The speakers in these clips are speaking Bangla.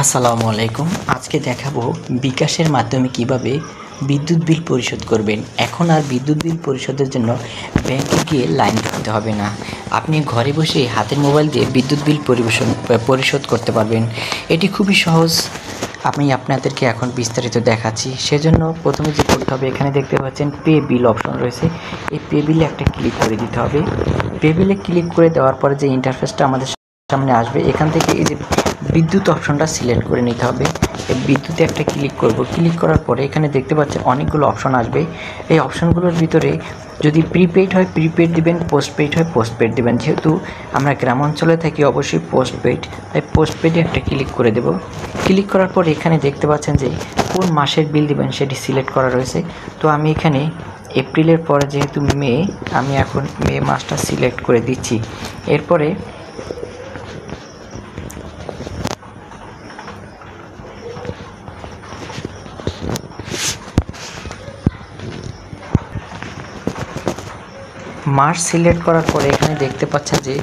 আসসালামু আলাইকুম। আজকে দেখাবো বিকাশের মাধ্যমে কিভাবে বিদ্যুৎ বিল পরিশোধ করবেন। এখন আর বিদ্যুৎ বিল পরিশোধের জন্য ব্যাংকে গিয়ে লাইন ধরতে হবে না। আপনি ঘরে বসে হাতের মোবাইল দিয়ে বিদ্যুৎ বিল পরিশোধ করতে পারবেন। এটি খুবই সহজ। আমি আপনাদেরকে এখন বিস্তারিত দেখাচ্ছি। সেজন্য প্রথমে যে করতে হবে, এখানে দেখতে পাচ্ছেন পে বিল অপশন রয়েছে। এই পে বিলে একটা ক্লিক করে দিতে হবে। পে বিলে ক্লিক করে দেওয়ার পরে যে ইন্টারফেসটা আমাদের সামনে আসবে, এখান থেকে এই যে বিদ্যুৎ অপশনটা সিলেক্ট করে নিতে হবে। এই বিদ্যুতে একটা ক্লিক করব। ক্লিক করার পরে এখানে দেখতে পাচ্ছেন অনেকগুলো অপশন আসবে। এই অপশনগুলোর ভিতরে যদি প্রিপেইড হয় প্রিপেইড দিবেন, পোস্টপেইড হয় পোস্টপেইড দিবেন। যেহেতু আমরা গ্রাম অঞ্চলে থাকি অবশ্যই পোস্টপেইড, তাই পোস্টপেইডে একটা ক্লিক করে দেব। ক্লিক করার পর এখানে দেখতে পাচ্ছেন যে কোন মাসের বিল দিবেন সেটি সিলেক্ট করা রয়েছে। তো আমি এখানে এপ্রিলের পরে যেহেতু মে, আমি এখন মে মাসটা সিলেক্ট করে দিচ্ছি। এরপরে মাস সিলেক্ট করার পরে এখানে দেখতে পাচ্ছেন যে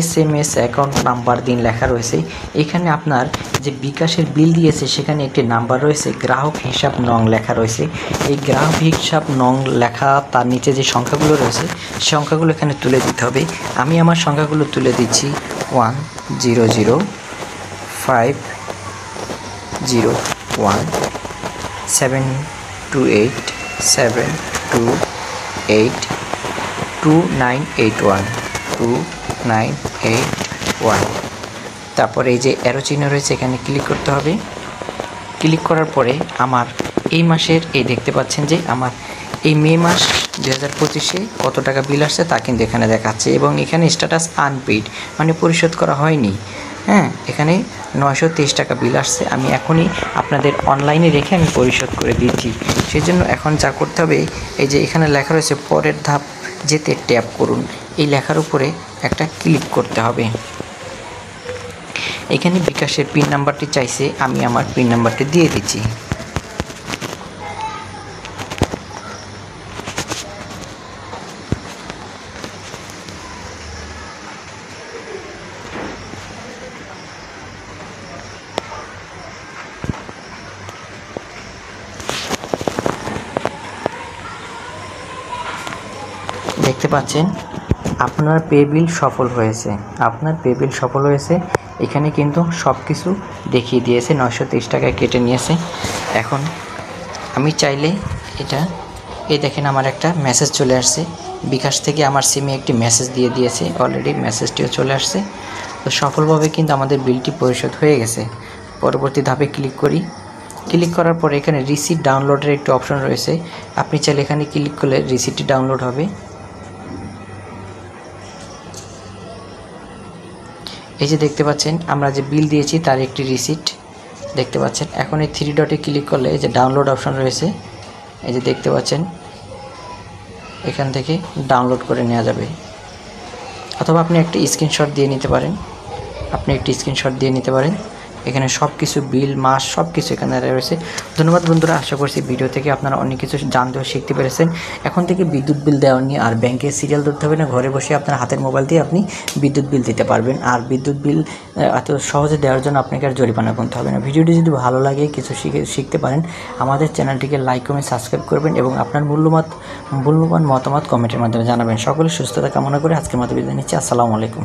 SMS অ্যাকাউন্ট নাম্বার দিন লেখা রয়েছে। এখানে আপনার যে বিকাশের বিল দিয়েছে সেখানে একটি নাম্বার রয়েছে, গ্রাহক হিসাব নং লেখা রয়েছে। এই গ্রাহক হিসাব নং লেখা তার নিচে যে সংখ্যাগুলো রয়েছে সংখ্যাগুলো এখানে তুলে দিতে হবে। আমি আমার সংখ্যাগুলো তুলে দিচ্ছি 10017287282981 তারপরে এই যে অ্যারো চিহ্ন রয়েছে এখানে ক্লিক করতে হবে। ক্লিক করার পরে আমার এই মাসের এই দেখতে পাচ্ছেন যে আমার এই মে মাস 2025-এ কত টাকা বিল আসছে তা কিন্তু এখানে দেখাচ্ছে, এবং এখানে স্ট্যাটাস আনপেইড মানে পরিশোধ করা হয়নি। এখানে 923 টাকা বিল আসছে। আমি এখনই আপনাদের অনলাইনে রেখে আমি পরিশোধ করে দিচ্ছি। সেজন্য এখন যা করতে হবে, এই যে এখানে লেখা রয়েছে পরের ধাপ যেতে ট্যাপ করুন, এই লেখার উপরে একটা ক্লিক করতে হবে। এখানে বিকাশের পিন নাম্বারটি চাইছে, আমি আমার পিন নাম্বারটি দিয়ে দিচ্ছি। দেখতে পাচ্ছেন আপনার পে বিল সফল হয়েছে। এখানে কিন্তু সব কিছু দেখিয়ে দিয়েছে, 923 টাকায় কেটে নিয়েছে। এখন আমি চাইলে এই দেখেন আমার একটা মেসেজ চলে আসছে বিকাশ থেকে, আমার সিমে একটি মেসেজ দিয়ে দিয়েছে অলরেডি, মেসেজটিও চলে আসছে। তো সফলভাবে কিন্তু আমাদের বিলটি পরিশোধ হয়ে গেছে। পরবর্তী ধাপে ক্লিক করি। ক্লিক করার পরে এখানে রিসিট ডাউনলোডের একটি অপশন রয়েছে। আপনি চাইলে এখানে ক্লিক করলে রিসিটটি ডাউনলোড হবে। এই যে দেখতে পাচ্ছেন আমরা যে বিল দিয়েছি তার একটি রিসিট দেখতে পাচ্ছেন। এখন এই 3 ডটে ক্লিক করলে এই যে ডাউনলোড অপশন রয়েছে, এই যে দেখতে পাচ্ছেন এখান থেকে ডাউনলোড করে নেওয়া যাবে, অথবা আপনি একটা স্ক্রিনশট দিয়ে নিতে পারেন। এখানে সব কিছু বিল মাস সব কিছু এখানে রয়েছে। ধন্যবাদ বন্ধুরা, আশা করছি ভিডিও থেকে আপনারা অনেক কিছু জানতে ও শিখতে পেরেছেন। এখন থেকে বিদ্যুৎ বিল দেওয়া নিয়ে আর ব্যাংকে সিরিয়াল ধরতে হবে না, ঘরে বসে আপনার হাতের মোবাইল দিয়ে আপনি বিদ্যুৎ বিল দিতে পারবেন। আর বিদ্যুৎ বিল এত সহজে দেওয়ার জন্য আপনাকে আর জরিমানা গুনতে হবে না। ভিডিওটি যদি ভালো লাগে, কিছু শিখতে পারেন, আমাদের চ্যানেলটিকে লাইক কমেন্ট সাবস্ক্রাইব করবেন এবং আপনার মূল্যবান মতামত কমেন্টের মাধ্যমে জানাবেন। সকলে সুস্থতা কামনা করে আজকের মতো বিদায় নিচ্ছি। আসসালামু আলাইকুম।